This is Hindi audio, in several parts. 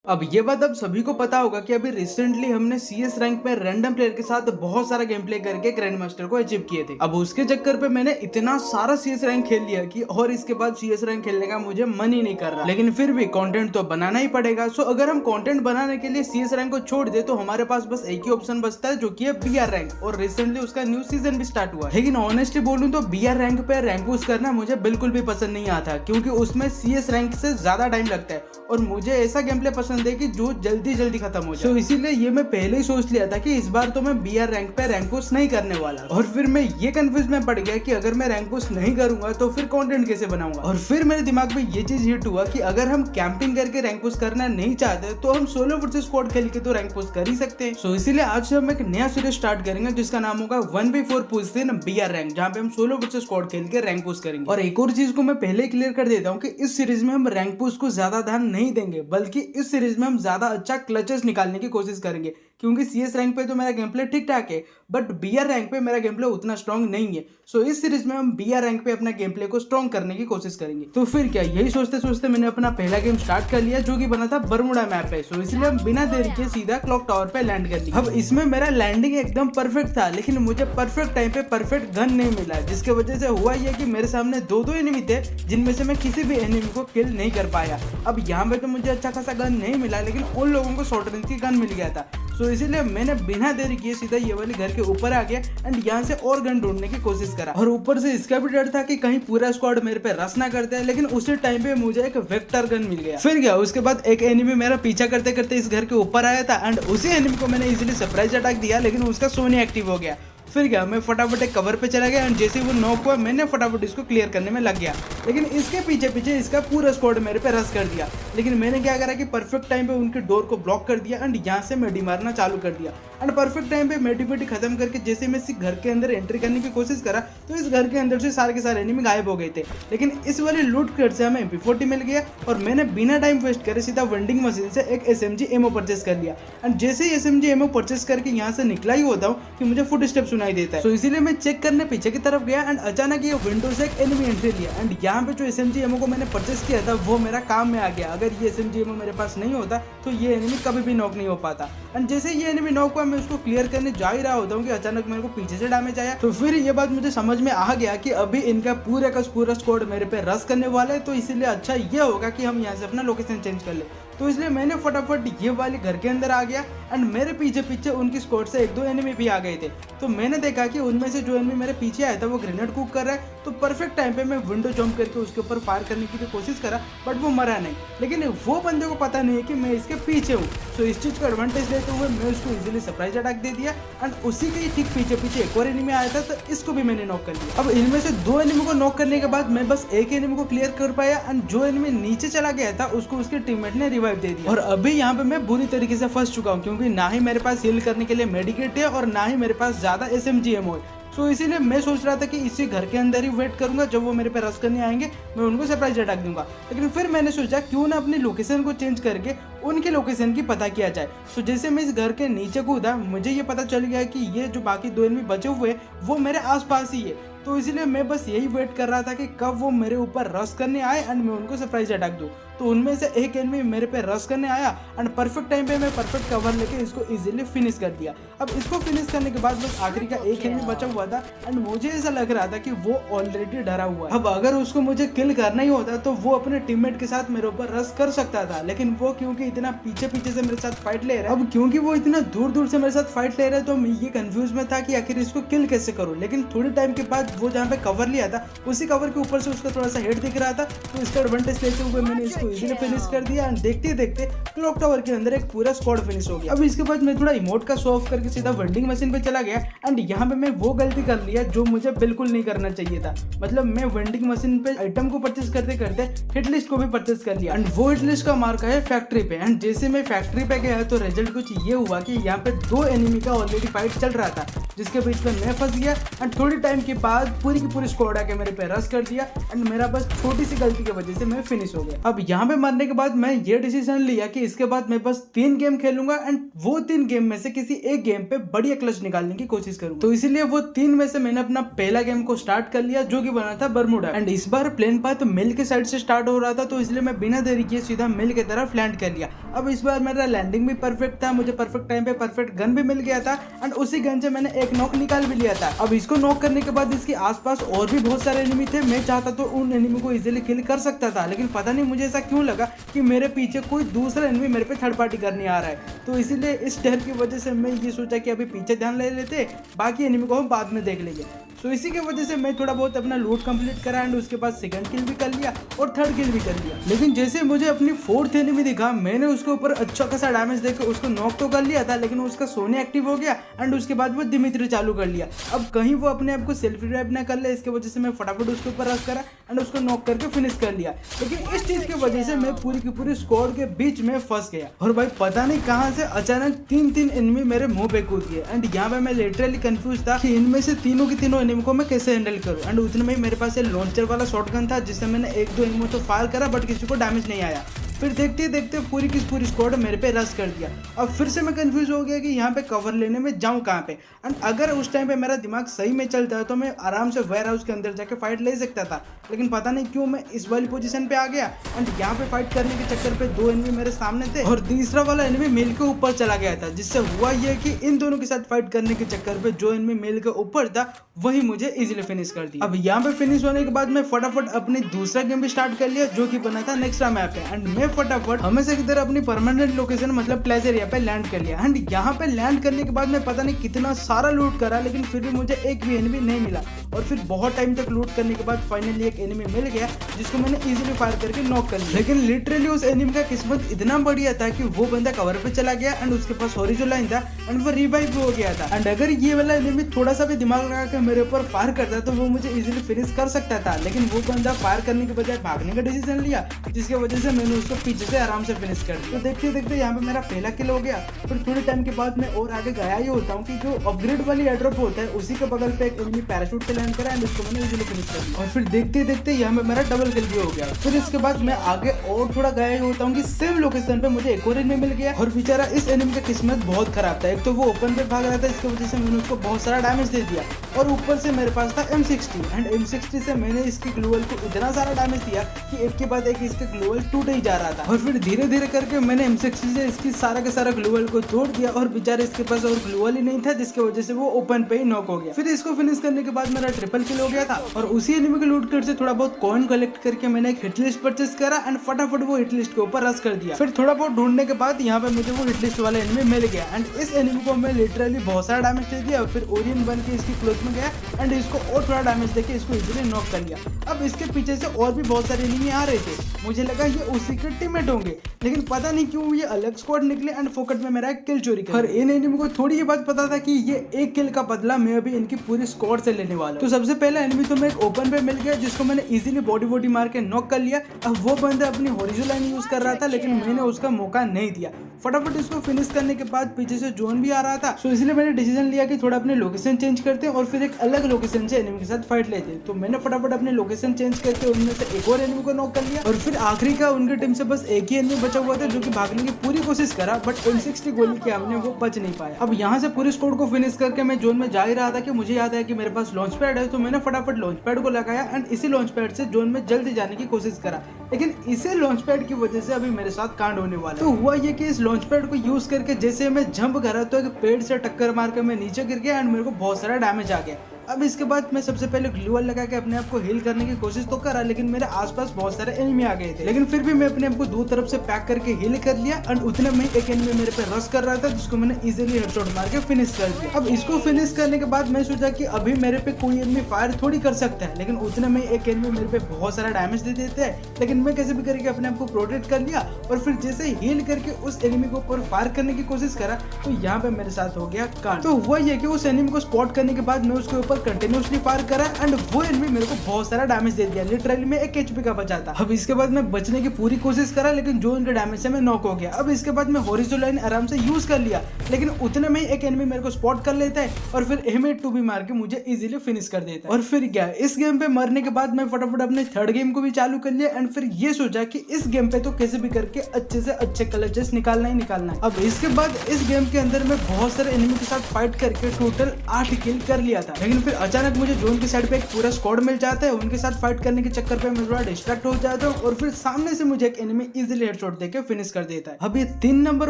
अब ये बात अब सभी को पता होगा कि अभी रिसेंटली हमने सीएस रैंक में रैंडम प्लेयर के साथ बहुत सारा गेम प्ले करके ग्रैंड मास्टर को अचीव किए थे। अब उसके चक्कर पे मैंने इतना सारा सीएस रैंक खेल लिया कि और इसके बाद सीएस रैंक खेलने का मुझे मन ही नहीं कर रहा, लेकिन फिर भी कंटेंट तो बनाना ही पड़ेगा। सो अगर हम कंटेंट बनाने के लिए सीएस रैंक को छोड़ दे तो हमारे पास बस एक ही ऑप्शन बचता है, जो कि है बीआर रैंक। और रिसेंटली उसका न्यू सीजन भी स्टार्ट हुआ, लेकिन ऑनेस्टली बोलूं तो बीआर रैंक पे रैंक पुश करना मुझे बिल्कुल भी पसंद नहीं आता, क्योंकि उसमें सीएस रैंक से ज्यादा टाइम लगता है और मुझे ऐसा गेम प्ले पसंद है कि जो जल्दी खत्म हो जाए। इसीलिए ये मैं पहले ही सोच लिया था कि इस बार तो मैं बीआर रैंक पे रैंक पुश नहीं करने वाला। और फिर मैं ये कंफ्यूज में पड़ गया कि अगर मैं रैंक पुश नहीं करूंगा तो फिर कंटेंट कैसे बनाऊंगा। और फिर मेरे दिमाग में ये चीज हिट हुआ कि अगर हम कैंपिंग करके रैंक पुश करना नहीं चाहते तो हम सोलो वर्सेस स्क्वाड खेल के तो रैंक पुश कर ही सकते हैं। सो इसीलिए आज से हम एक नया सीरीज स्टार्ट करेंगे जिसका नाम होगा 1v4 push in B R rank, जहाँ पे हम सोलो वर्सेस स्क्वाड खेल के रैंक पुश करेंगे। और एक और चीज को मैं पहले क्लियर कर देता हूँ कि इस सीरीज में हम रैंक पुश को ज्यादा ध्यान नहीं देंगे, बल्कि इस सीरीज में हम ज्यादा अच्छा क्लचेस निकालने की कोशिश करेंगे, क्योंकि सीएस रैंक पे तो मेरा गेम प्ले ठीक ठाक है, बट बीआर रैंक पे मेरा गेम प्ले उतना स्ट्रॉन्ग नहीं है। सो इस सीरीज में हम बीआर रैंक पे अपना गेम प्ले को स्ट्रॉन्ग करने की कोशिश करेंगे। तो फिर क्या, यही सोचते सोचते मैंने अपना पहला गेम स्टार्ट कर लिया, जो कि बना था बरमुडा मैप पे। सो इसलिए हम बिना देरी के सीधा क्लॉक टावर पे लैंड कर लिया। अब इसमें मेरा लैंडिंग एकदम परफेक्ट था, लेकिन मुझे परफेक्ट टाइम पे परफेक्ट गन नहीं मिला, जिसके वजह से हुआ यह कि मेरे सामने दो एनिमी थे, जिनमें से मैं किसी भी एनिमी को किल नहीं कर पाया। अब यहाँ पे तो मुझे अच्छा खासा गन नहीं मिला, लेकिन उन लोगों को शॉर्ट रेंज की गन मिल गया था। सो इसीलिए मैंने बिना देरी किए सीधा ये वाली घर के ऊपर आ गया एंड यहाँ से और गन ढूंढने की कोशिश करा। और ऊपर से इसका भी डर था कि कहीं पूरा स्क्वाड मेरे पे रश ना करते हैं, लेकिन उसी टाइम पे मुझे एक वेक्टर गन मिल गया। फिर क्या, उसके बाद एक एनिमी मेरा पीछा करते करते इस घर के ऊपर आया था एंड उसी एनिमी को मैंने इजीली सरप्राइज अटैक दिया, लेकिन उसका सोनी एक्टिव हो गया। फिर क्या, मैं फटाफट एक कवर पे चला गया एंड जैसे वो नॉक हुआ मैंने फटाफट इसको क्लियर करने में लग गया, लेकिन इसके पीछे पीछे इसका पूरा स्क्वाड मेरे पे रश कर दिया। लेकिन मैंने क्या करा कि परफेक्ट टाइम पे उनके डोर को ब्लॉक कर दिया एंड यहाँ से मेडी मारना चालू कर दिया। एंड परफेक्ट टाइम पे मेडी खत्म करके जैसे मैं इस घर के अंदर एंट्री करने की कोशिश करा तो इस घर के अंदर से सारे के सारे एनिमी गायब हो गए थे। लेकिन इस वाले लूट कट से हमें MP40 मिल गया और मैंने बिना टाइम वेस्ट करे सीधा वेंडिंग मशीन से एक SMG एमओ परचेस कर लिया। एंड जैसे ही SMG एमओ परचेस करके यहाँ से निकला ही होता हूँ कि मुझे फुट स्टेप सुनाई देता है। तो इसीलिए मैं चेक करने पीछे की तरफ गया एंड अचानक ये विंडो से एक एनिमी एंट्री लिया एंड यहाँ पे जो SMG एमओ को मैंने परचेस किया था वो मेरा काम में आ गया। अगर ये SMG एमओ मेरे पास नहीं होता तो ये एनिमी कभी भी नॉक नहीं हो पाता। एंड जैसे ये एनिमी नॉक हुआ मैं उसको क्लियर करने जा ही रहा होता हूँ कि अचानक मेरे को पीछे से डैमेज आया। तो फिर ये बात मुझे समझ में आ गया कि अभी इनका पूरा का पूरा स्क्वाड मेरे पे रश करने वाला है, तो इसीलिए अच्छा ये होगा कि हम यहाँ से अपना लोकेशन चेंज कर ले। तो इसलिए मैंने फटाफट ये वाले घर के अंदर आ गया एंड मेरे पीछे पीछे उनकी स्क्वाड से एक दो एनिमी भी आ गए थे। तो मैंने देखा कि उनमें से जो एनिमी मेरे पीछे आया था वो ग्रेनेड कुक कर रहा है, तो परफेक्ट टाइम पे मैं विंडो जंप करके उसके ऊपर फायर करने की कोशिश करा, बट वो मरा नहीं। लेकिन वो बंदे को पता नहीं है कि मैं इसके पीछे हूँ। तो इस चीज का एडवांटेज लेते हुए मैं उसको इजीली सरप्राइज अटैक दे दिया एंड उसी के ठीक पीछे पीछे एक और एनिमी आया था, तो इसको भी मैंने नॉक कर दिया। अब इनमें से दो एनिमी को नॉक करने के बाद मैं बस एक एनिमी को क्लियर कर पाया एंड जो एनिमी नीचे चला गया था उसको उसके टीममेट ने रिवाइव दे दिया। और अभी यहाँ पे मैं बुरी तरीके से फंस चुका हूँ, क्योंकि ना ही मेरे पास हील करने के लिए मेडिकेट है और ना ही मेरे पास ज्यादा SMG एमओ है। तो इसीलिए मैं सोच रहा था कि इसी घर के अंदर ही वेट करूंगा, जब वो मेरे पे रश करने आएंगे मैं उनको सरप्राइज अटैक दूंगा। लेकिन फिर मैंने सोचा क्यों ना अपनी लोकेशन को चेंज करके उनकी लोकेशन की पता किया जाए। सो जैसे मैं इस घर के नीचे कूदा मुझे ये पता चल गया कि ये जो बाकी दो एनिमी बचे हुए वो मेरे आसपास ही है। तो इसीलिए मैं बस यही वेट कर रहा था कि कब वो मेरे ऊपर रश करने आए एंड मैं उनको सरप्राइज अटैक दूं। तो उनमें से एक एनिमी मेरे पे रश करने आया एंड परफेक्ट टाइम पे मैं परफेक्ट कवर लेके इसको इजीली फिनिश कर दिया। अब इसको फिनिश करने के बाद बस आखिरी का एक एनिमी बचा हुआ था एंड मुझे ऐसा लग रहा था कि वो ऑलरेडी डरा हुआ है। अब अगर उसको मुझे किल करना ही होता तो वो अपने टीममेट के साथ मेरे ऊपर रश कर सकता था, लेकिन वो क्योंकि इतना पीछे पीछे से मेरे साथ फाइट ले रहा है, अब क्योंकि वो इतना दूर दूर से मेरे साथ फाइट ले रहा है तो मैं ये कंफ्यूज में था कि आखिर इसको किल कैसे करूं। लेकिन थोड़ी टाइम के बाद वो जहाँ पे कवर लिया था उसी कवर के ऊपर से उसका थोड़ा सा हेड दिख रहा था, तो इसका एडवांटेज लेते हुए मैंने इसको इजीली फिनिश कर दिया एंड देखते देखते क्लॉक टावर के अंदर एक पूरा स्क्वाड फिनिश हो गया। अब इसके बाद मैं थोड़ा इमोट का शो ऑफ करके सीधा वेंडिंग मशीन पे चला गया एंड यहाँ पे मैं वो गलती कर लिया जो मुझे बिल्कुल नहीं करना चाहिए था। मतलब मैं वेंडिंग मशीन पे आइटम को परचेस करते करते हिट लिस्ट को भी परचेस कर लिया एंड वो हिट लिस्ट का मार्क है फैक्ट्री पे। एंड जैसे मैं फैक्ट्री पे गया तो रिजल्ट कुछ ये हुआ कि यहाँ पे दो एनिमी का ऑलरेडी फाइट चल रहा था, जिसके बीच में मैं फंस गया एंड थोड़ी टाइम के बाद पूरी की पूरी स्क्वाड आके मेरे पे रश कर दिया एंड मेरा बस छोटी सी गलती की वजह से मैं फिनिश हो गया। अब यहाँ पे मरने के बाद मैं ये डिसीजन लिया कि इसके बाद मैं बस 3 गेम खेलूंगा एंड वो 3 गेम में से किसी एक गेम पे बढ़िया क्लच निकालने की कोशिश करूंगा। तो इसीलिए वो 3 में से मैंने अपना पहला गेम को स्टार्ट कर लिया जो कि बना था बर्मुडा। एंड इस बार प्लेन पाथ मिल के साइड से स्टार्ट हो रहा था, तो इसलिए मैं बिना देरी किए सीधा मिल की तरफ लैंड कर लिया। अब इस बार मेरा लैंडिंग भी परफेक्ट था, मुझे परफेक्ट टाइम पे परफेक्ट गन भी मिल गया था एंड उसी गन से मैंने एक नॉक निकाल भी लिया था। अब इसको नॉक करने के बाद इसके आसपास और भी बहुत सारे एनिमी थे। मैं चाहता तो उन एनिमी को इजीली किल कर सकता था, लेकिन पता नहीं मुझे ऐसा क्यों लगा कि मेरे पीछे कोई दूसरा एनिमी मेरे पे थर्ड पार्टी करने आ रहा है। तो इसीलिए इस डर की वजह से मैं ये सोचा कि अभी पीछे ध्यान ले लेते, बाकी एनिमी को हम बाद में देख लेंगे। सो इसी की वजह से मैं थोड़ा बहुत अपना लूट कंप्लीट करा एंड उसके बाद सेकंड किल भी कर लिया और थर्ड किल भी कर लिया। लेकिन जैसे मुझे अपनी फोर्थ एनिमी दिखा, मैंने उसके ऊपर अच्छा खासा डैमेज देकर उसको नॉक तो कर लिया था, लेकिन उसका सोने एक्टिव हो गया एंड उसके बाद वो दिमित्री चालू कर लिया। अब कहीं वो अपने आप को सेल्फ रिवाइव ना कर ले, इसकी वजह से मैं फटाफट उसके ऊपर रश करा एंड उसको नॉक करके फिनिश कर लिया। लेकिन इस चीज की वजह से मैं पूरी की पूरी स्क्वाड के बीच में फंस गया और भाई पता नहीं कहां से अचानक 3 एनिमी मेरे मुंह पे कूद गए एंड यहाँ पे मैं लिटरली कंफ्यूज था कि इनमें से तीनों की तीनों एनिमी को मैं कैसे हैंडल करूं। एंड उतने में मेरे पास ये लॉन्चर वाला शॉटगन था जिससे मैंने 1-2 एनिमी तो फायर करा बट किसी को डैमेज नहीं आया। फिर देखते देखते पूरी की पूरी स्क्वाड मेरे पे रश कर दिया। अब फिर से मैं कंफ्यूज हो गया कि यहाँ पे कवर लेने में जाऊँ कहाँ पे। एंड अगर उस टाइम पे मेरा दिमाग सही में चलता है तो मैं आराम से वेयर हाउस के अंदर जाके फाइट ले सकता था, लेकिन पता नहीं क्यों मैं इस वाली पोजीशन पे आ गया एंड यहाँ पे फाइट करने के चक्कर पे 2 एनिमी मेरे सामने थे और तीसरा वाला एनिमी मेल के ऊपर चला गया था, जिससे हुआ ये कि इन दोनों के साथ फाइट करने के चक्कर पे जो एनिमी मेल के ऊपर था वही मुझे इजीली फिनिश कर दिया। अब यहाँ पे फिनिश होने के बाद मैं फटाफट अपनी दूसरा गेम भी स्टार्ट कर लिया जो कि बना था नेक्स्ट्रा मैप पे एंड मैं फटाफट हमेशा की तरह अपनी परमानेंट लोकेशन मतलब प्लेस एरिया पे लैंड कर लिया। एंड यहाँ पे लैंड करने के बाद मैं पता नहीं कितना सारा लूट करा, लेकिन फिर भी मुझे एक भी एनिमी नहीं मिला और फिर बहुत टाइम तक लूट करने के बाद फाइनली एक एनिमी मिल गया जिसको मैंने इजीली फायर करके नॉक कर लिया। लेकिन लिटरली उस एनिमी का किस्मत इतना बढ़िया था कि वो बंदा कवर पे चला गया एंड उसके पास हॉरिजॉन्टल लाइन था एंड वो रिवाइव हो गया था। एंड अगर ये वाला एनिमी थोड़ा सा भी दिमाग लगा के मेरे ऊपर फायर करता तो वो मुझे इजीली फिनिश कर सकता था, लेकिन वो बंदा फायर करने के बजाय भागने का डिसीजन लिया, जिसकी वजह से मैंने उसको पीछे से आराम से फिनिश कर दिया। तो देखते देखते यहाँ पे मेरा पहला किल हो गया। फिर थोड़े टाइम के बाद मैं और आगे गया ही होता हूँ कि जो अपग्रेड वाली एयरड्रॉप होता है उसी के बगल पे एक एनिमी पैराशूट से लैंड करा एंड उसको मैंने इजीली फिनिश कर दिया। और फिर देखते देखते यहाँ पे मेरा डबल किल भी हो गया। फिर इसके बाद मैं आगे और थोड़ा गया ही होता हूँ कि सेम लोकेशन पे मुझे एक और एनिमी मिल गया और बेचारा इस एनिमी का किस्मत बहुत खराब था। एक तो वो ओपन पे भाग रहा था, इसकी वजह से मैंने उसको बहुत सारा डैमेज दे दिया और ऊपर से मेरे पास था M60 एंड M60 से मैंने इसकी ग्लूवल को इतना सारा डैमेज दिया कि एक के बाद एक इसका ग्लूवल टूट ही जा रहा था। और फिर धीरे धीरे करके मैंने M60 से इसकी सारा के सारा ग्लूवल को तोड़ दिया और बेचारे इसके पास और ग्लूवल ही नहीं था, जिसकी वजह से वो ओपन पे ही नॉक हो गया। फिर इसको फिनिश करने के बाद मेरा ट्रिपल किल हो गया था और उसी एनिमी के लूट कर से थोड़ा बहुत कॉइन कलेक्ट करके मैंने एक हिट लिस्ट परचेस करा एंड फटाफट वो हिट लिस्ट के ऊपर रश कर दिया। फिर थोड़ा बहुत ढूंढने के बाद यहाँ पे मुझे वो हिट लिस्ट वाला एनिमी मिल गया एंड इस एनिमी को मैं लिटरली बहुत सारा डैमेज दे दिया। फिर ओरियन बन के इसकी क्लोज में गया एंड इसको और थोड़ा डैमेज देके इसको इजीली नॉक कर लिया। अब इसके पीछे से और भी बहुत सारे एनिमी आ रहे थे, मुझे लगा ये उसी के टीममेट होंगे, लेकिन पता नहीं क्यों ये अलग स्क्वाड निकले एंड फोकट में मेरा किल चोरी कर। और इन एनिमी को थोड़ी ये बात पता था कि ये एक किल का बदला मैं अभी इनकी पूरी स्क्वाड से लेने वाला हूं। तो सबसे पहला एनिमी तो मैं ओपन पे मिल गया जिसको मैंने इजीली बॉडी मार के नॉक कर लिया। अब वो बंदा अपनी हॉरिजॉन्टल लाइन यूज कर रहा था, लेकिन मैंने उसका मौका नहीं दिया। फटाफट इसको फिनिश करने के बाद पीछे से जोन भी आ रहा था, सो इसलिए मैंने डिसीजन लिया कि थोड़ा अपने लोकेशन चेंज करते हैं और फिर एक अलग लोकेशन से एनिमी के साथ फाइट लेते हैं। तो मैंने फटाफट अपने लोकेशन चेंज करके उनमें से एक और एनिमी को नॉक कर लिया और फिर आखिरी का उनकी टीम से बस एक ही एनिमी बचा हुआ था जो कि भागने की पूरी कोशिश करा, बट M60 गोली के हमने वो बच नहीं पाया। अब यहाँ से पूरी स्क्वाड को फिनिश करके मैं जोन में जा ही रहा था कि मुझे याद है कि मेरे पास लॉन्च पैड है, तो मैंने फटाफट लॉन्च पैड को लगाया एंड इसी लॉन्च पैड से जोन में जल्दी जाने की कोशिश करा। लेकिन इसी लॉन्च पैड की वजह से अभी मेरे साथ कांड होने वाला है। तो हुआ ये कि इस लॉन्च पैड को यूज करके जैसे मैं जंप करा तो एक पेड़ से टक्कर मार के मैं नीचे गिर गया एंड मेरे को बहुत सारा डैमेज आ गया। अब इसके बाद मैं सबसे पहले ग्लूवल लगा के अपने आप को हील करने की कोशिश तो करा, लेकिन मेरे आसपास बहुत सारे एनिमी आ गए थे, लेकिन फिर भी मैं अपने आप को दो तरफ से पैक करके हील कर लिया एंड उतने में एक एनिमी मेरे पे रश कर रहा था जिसको मैंने इजीली हेडशॉट मार के फिनिश कर दिया। अब इसको फिनिश करने के बाद मैं सोचा कि अभी मेरे पे कोई एनिमी फायर थोड़ी कर सकता है, लेकिन उतने में एक एनिमी मेरे पे बहुत सारा डैमेज दे देते हैं, लेकिन मैं कैसे भी करके अपने आप को प्रोटेक्ट कर लिया और फिर जैसे हील करके उस एनिमी को ऊपर फायर करने की कोशिश करा तो यहाँ पे मेरे साथ हो गया कांड। तो हुआ ये कि उस एनिमी को स्पॉट करने के बाद मैं उसके ऊपर और कंटिन्यूसली फायर करा एंड वो एनिमी मेरे को बहुत सारा डैमेज दे दिया। लिटरली मैं 1 HP का बचा था। अब इसके बाद मैं बचने की पूरी कोशिश करा, लेकिन जो उनके डैमेज से मैं नॉक हो गया। अब इसके बाद मैं हॉरिजॉन्टल लाइन आराम से यूज कर लिया, लेकिन उतने में ही एक एनिमी मेरे को स्पॉट कर लेता है और फिर M82 भी मार के मुझे इजीली फिनिश कर देता है। और फिर क्या, इस गेम पे मरने के बाद मैं फटाफट अपने थर्ड गेम को भी चालू कर लिया एंड फिर ये सोचा कि इस गेम पे तो कैसे भी करके अच्छे से अच्छे क्लचेस निकालना ही निकालना है। अब इसके बाद इस गेम के अंदर मैं बहुत सारे एनिमी के साथ फाइट करके टोटल 8 किल कर लिया था। लेकिन फिर अचानक मुझे जोन की साइड पे एक पूरा स्क्वाड मिल जाता है। उनके साथ फाइट करने के चक्कर पे मैं थोड़ा डिस्ट्रैक्ट हो जाता हूँ और फिर सामने से मुझे एक एनिमी इजीली हेडशॉट देके फिनिश कर देता है। अब ये 3 नंबर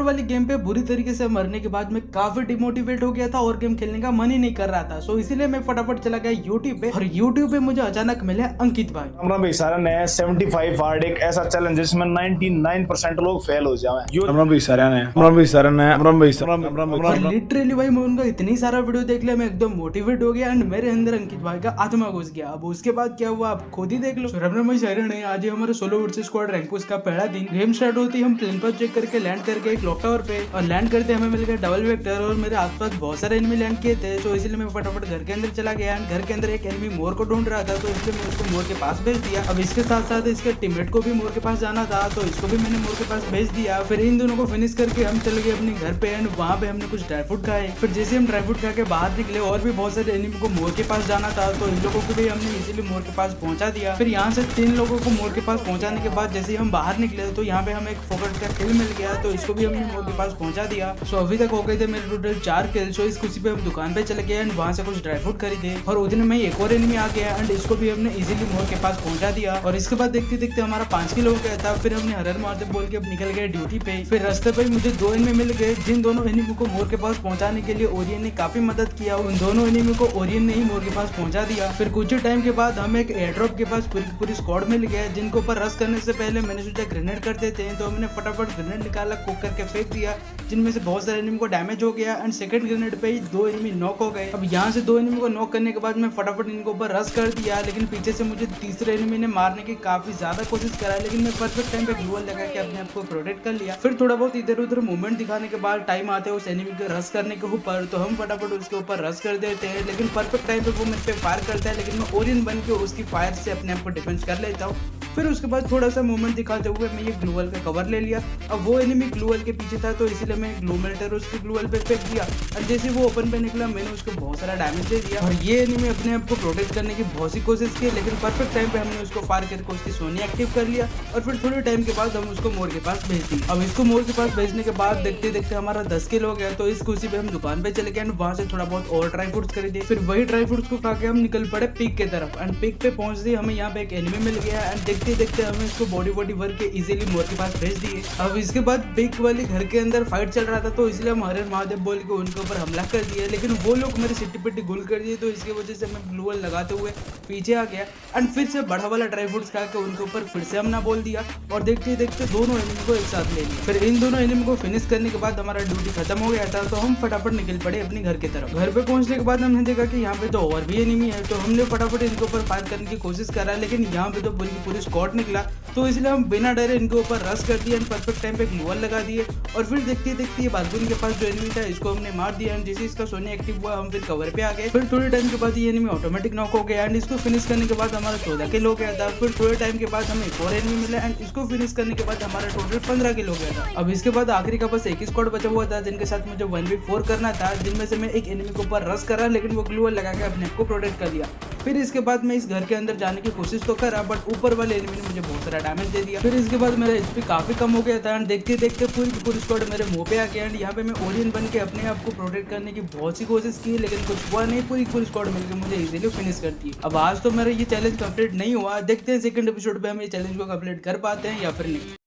वाली गेम पे बुरी तरीके से मरने के बाद मैं काफी डिमोटिवेट हो गया था और गेम खेलने का मन ही नहीं कर रहा था। सो इसीलिए मैं फटाफट चला गया यूट्यूब पे और यूट्यूब पे मुझे अचानक मिले अंकित भाई। अमरान भाई सारा नया 75 हार्ड एक ऐसा चैलेंज जिसमें 99% लोग फेल हो जाए। अमरान भाई सारा नया, अमरान भाई सारा नया, अमरान भाई सारा लिटरली भाई मैं उनका इतनी सारा वीडियो देख लिया, मैं एकदम मोटिवेट हो गया एंड मेरे अंदर अंकित भाई का आत्मा घुस गया। अब उसके बाद क्या हुआ आप खुद ही देख लो। रमन भाई सारे नहीं, आज हमारे solo versus squad rank push का पहला दिन। गेम स्टार्ट होती हम प्लेन पर चेक करके लैंड करके एक क्लॉक टावर पे और लैंड करते हमें मिल गया डबल वेक्टर और मेरे आसपास बहुत सारे एनिमी लैंड किए थे। तो इसलिए मैं फटाफट घर के अंदर चला गया एंड घर के अंदर एक एनिमी मोर को ढूंढ रहा था, तो इसलिए मैं उसको मोर के पास भेज दिया। अब इसके साथ साथ इसके टीममेट को भी मोर के पास जाना था, तो इसको भी मैंने मोर के पास भेज दिया। फिर इन दोनों को फिनिश करके हम चले गए अपने घर पे एंड वहाँ पे हमने कुछ ड्राई फ्रूट खाए। फिर जैसे हम ड्राई फ्रूट खा के बाहर निकले और भी बहुत सारे एनिमी को मोर के पास जाना था, तो इन लोगों को भी हमने इजीली मोर के पास पहुंचा दिया। फिर यहाँ से 3 लोगों को मोर के पास पहुंचाने के बाद जैसे हम बाहर निकले तो यहाँ पे हमें एक फोकट का किल मिल गया, तो इसको भी हमने मोर के पास पहुंचा दिया। सो अभी तक हो गए थे मेरे टोटल 4 किल। सो इस खुशी पे हम दुकान पे चले गए एंड वहाँ से कुछ ड्राई फ्रूट खरीदे और उतने में एक और एनिमी आ गया एंड इसको भी हमने इजीली मोर के पास पहुंचा दिया। और इसके बाद देखते देखते हमारा 5 किल हो गया था। फिर हमने हर हर महादेव बोल के अब निकल गए ड्यूटी पे। फिर रास्ते पे मुझे 2 एनिमी मिल गए, जिन दोनों एनिमी को मोर के पास पहुंचाने के लिए ओरियन ने काफी मदद किया। उन दोनों एनिमी को ओरियन ने ही मोर के पास पहुंचा दिया। फिर कुछ टाइम के बाद हमें एक एयर ड्रॉप के पास पूरी स्क्वाड मिल गया, जिनको ऊपर रश करने से पहले मैंने सोचा ग्रेनेड कर देते हैं, तो हमने फटाफट ग्रेनेड निकाला, कुक करके फेंक दिया, जिनमें से बहुत सारे एनिमी को डैमेज हो गया एंड सेकंड ग्रेनेड पे ही 2 एनिमी नॉक हो गए। अब यहाँ से 2 एनिमी को नॉक करने के बाद मैं फटाफट इनको ऊपर रश कर दिया, लेकिन पीछे से मुझे तीसरे एनिमी ने मारने की काफी ज्यादा कोशिश करा, लेकिन मैं परफेक्ट टाइम पे ग्लूवॉल लगा के अपने आप को प्रोटेक्ट कर लिया। फिर थोड़ा बहुत इधर उधर मूवमेंट दिखाने के बाद टाइम आते है उस एनिमी को रश करने के ऊपर, तो हम फटाफट उसके ऊपर रश कर देते हैं, लेकिन परफेक्ट टाइम पे वो मेरे पे फायर करता है, लेकिन मैं ओरियन बन के उसकी फायर से अपने आप को डिफेंस कर लेता हूँ। फिर उसके बाद थोड़ा सा मूवमेंट दिखाते हुए मैं ये ग्लूवॉल का कवर ले लिया। अब वो एनिमी ग्लूवॉल के पीछे था, तो इसीलिए मैं ग्लू मेल्टर उसके ग्लूवॉल पे फेंक दिया और जैसे वो ओपन पे निकला मैंने उसको बहुत सारा डैमेज दे दिया। और ये एनिमी अपने आप को प्रोटेक्ट करने की बहुत सी कोशिश की, लेकिन परफेक्ट टाइम पे हमने उसको फायर करके उसकी सोनी एक्टिव कर लिया और फिर थोड़े टाइम के बाद हम उसको मोर के पास भेज दी। अब इसको मोर के पास भेजने के बाद देखते देखते हमारा 10 किल हो गया, तो इस खुशी पे हम दुकान पे चले गए एंड वहाँ से थोड़ा बहुत और ड्राई फ्रूट्स खरीदे। फिर वही ड्राई फ्रूट्स को खा के हम निकल पड़े पीक के तरफ एंड पीक पे पहुंचते हमें यहाँ पे एक एनिमी मिल गया एंड देखते देखते हमें इसको बॉडी भर के इजीली मोर के पास भेज दिए। अब इसके बाद पीक वाली घर के अंदर फाइट चल रहा था, तो इसलिए हम हर हर महादेव बोल के उनके ऊपर हमला कर दिया, लेकिन वो लोग मेरे सिट्टी पिट्टी गुल कर दिए, तो इसकी वजह से मैं ग्लूवॉल लगाते हुए पीछे आ गया एंड फिर से बड़ा वाला ड्राई फ्रूट्स खा के उनके ऊपर फिर से हमला बोल दिया और देखते देखते दोनों एनिमी को एक साथ ले लिया। फिर इन दोनों एनिमी को फिनिश करने के बाद हमारा ड्यूटी खत्म हो गया था, तो हम फटाफट निकल पड़े अपने घर की तरफ। घर पे पहुंचने के बाद हमने देखा कि यहाँ पे तो और भी एनिमी है, तो हमने फटाफट इनके ऊपर फायर करने की कोशिश करा, लेकिन यहाँ पे तो पूरी स्क्वाड निकला, तो इसलिए हम बिना डरे इनके ऊपर रश कर दिया एंड परफेक्ट टाइम पे ग्लूवॉल लगा दिए। और फिर देखते देखते ये बालकनी के पास जो एनिमी था इसको हमने मार दिया एंड जैसे इसका सोनी एक्टिव हुआ हम फिर कवर पे आ गए। फिर थोड़े टाइम के बाद ये एनिमी ऑटोमेटिक नॉक हो गया एंड इसको फिनिश करने के बाद हमारा 14 किल हो गया था। फिर थोड़े टाइम के बाद हमें एक और एनिमी मिला एंड इसको फिनिश करने के बाद हमारा टोटल 15 किल हो गया था। अब इसके बाद आखिरी का बस एक ही स्क्वाड बचा हुआ था, जिनके साथ मुझे 1v4 करना था, जिनमें से मैं एक एनिमी के ऊपर रश करा, लेकिन वो ग्लूवॉल लगा के अपने आप को प्रोटेक्ट कर लिया। फिर इसके बाद मैं इस घर के अंदर जाने की कोशिश तो करा, बट ऊपर वाले एनिमी ने मुझे बहुत सारा डैमेज दे दिया। फिर इसके बाद मेरा एचपी काफी कम हो गया था एंड देखते देखते पूरी स्क्वाड मेरे मुंह पे आ गया एंड यहाँ पे मैं ओरियन बन के अपने आप को प्रोटेक्ट करने की बहुत सी कोशिश की, लेकिन कुछ हुआ नहीं, पूरी स्क्वाड मिलकर मुझे इजीली फिनिश करती है। अब आज तो मेरा ये चैलेंज कंप्लीट नहीं हुआ, देखते हैं सेकंड एपिसोड पे हम ये चैलेंज को कंप्लीट कर पाते हैं या फिर नहीं।